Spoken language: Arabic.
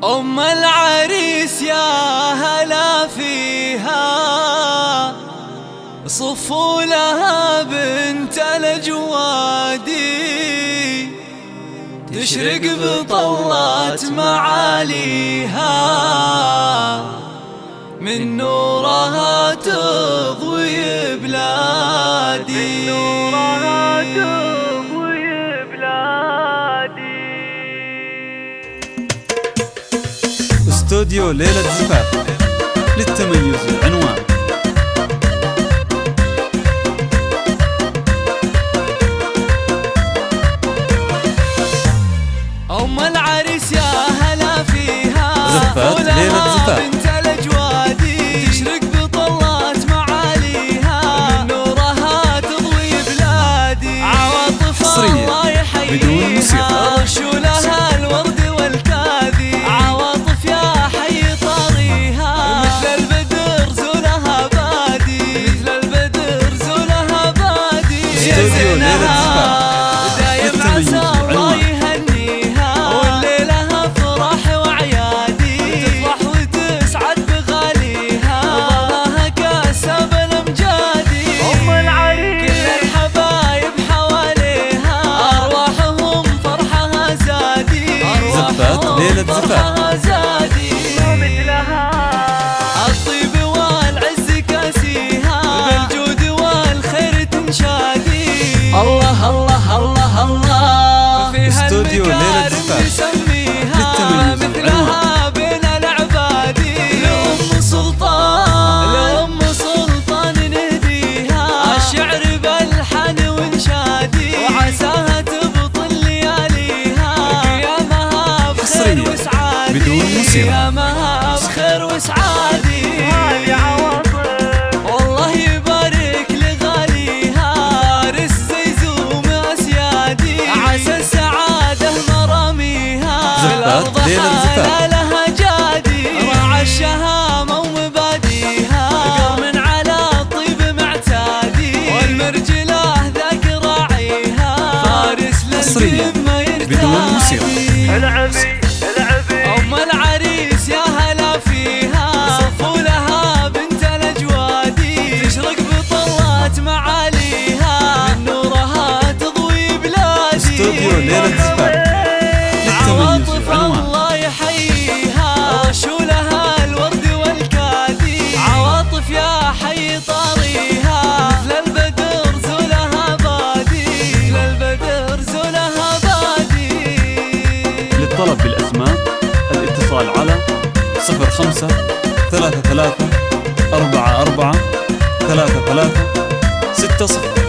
أم العريس يا هلا فيها، صفوا لها بنت الأجوادي، تشرق بطلات معاليها، من نورها تضوي بلادي، استوديو ليلة زفاف للتميز العنوان. أم العريس يا هلا فيها، زفات ليلة زفاف بنت الأجوادي، تشرق بطلات معاليها، من نورها تضوي بلادي، عواطف الله يحييها، رشولها الورد والكاذي، عواطف يا حي طاريها، مثل البدر زولها بادي، مثل البدر زولها بادي، يا زينها دايم عسى الله يهنيها، والليلة فرح وعيادي، تفرح وتسعد بغاليها، ظلها كاسب الأمجادي، أم العريس كل الحبايب حواليها، أرواحهم فرحها زادي، زفات ليلة زفاف زادي، ومثلها الطيب والعز كاسيها، بالجود والخير تنشادي، الله الله الله الله، فيها استوديو ليلة المكارم زفاف نسميها، للتميز مثلها بين العبادي، لأم سلطان لأم سلطان نهديها، الشعر بالحن وانشادي، وعساها تبطل لياليها، قيامها بخير وسعادي، بدون موسيقى، قيامها بخير وسعادي، هذه عواطف والله يبارك لغاليها، فارس زيزوم اسيادي، عسى السعاده مراميها، زفات ليلة زفاف لها جادي، راعى الشهامه ومباديها، قرم على الطيب معتادي، والمرجله ذاك راعيها، فارس للذمه يرتادي، بدون موسيقى. العبي أم العريس يا هلا فيها، صفوا لها بنت الأجوادي، تشرق بطلات معاليها، من نورها تضوي بلادي، استوديو ليلة زفاف للتميز عواطف العنوان. الله يحييها، رشولها الورد والكادي، عواطف يا حي طاريها، مثل البدر زولها بادي، مثل البدر زولها بادي. للطلب بالأسماء الاتصال على 05 33 44 33 60.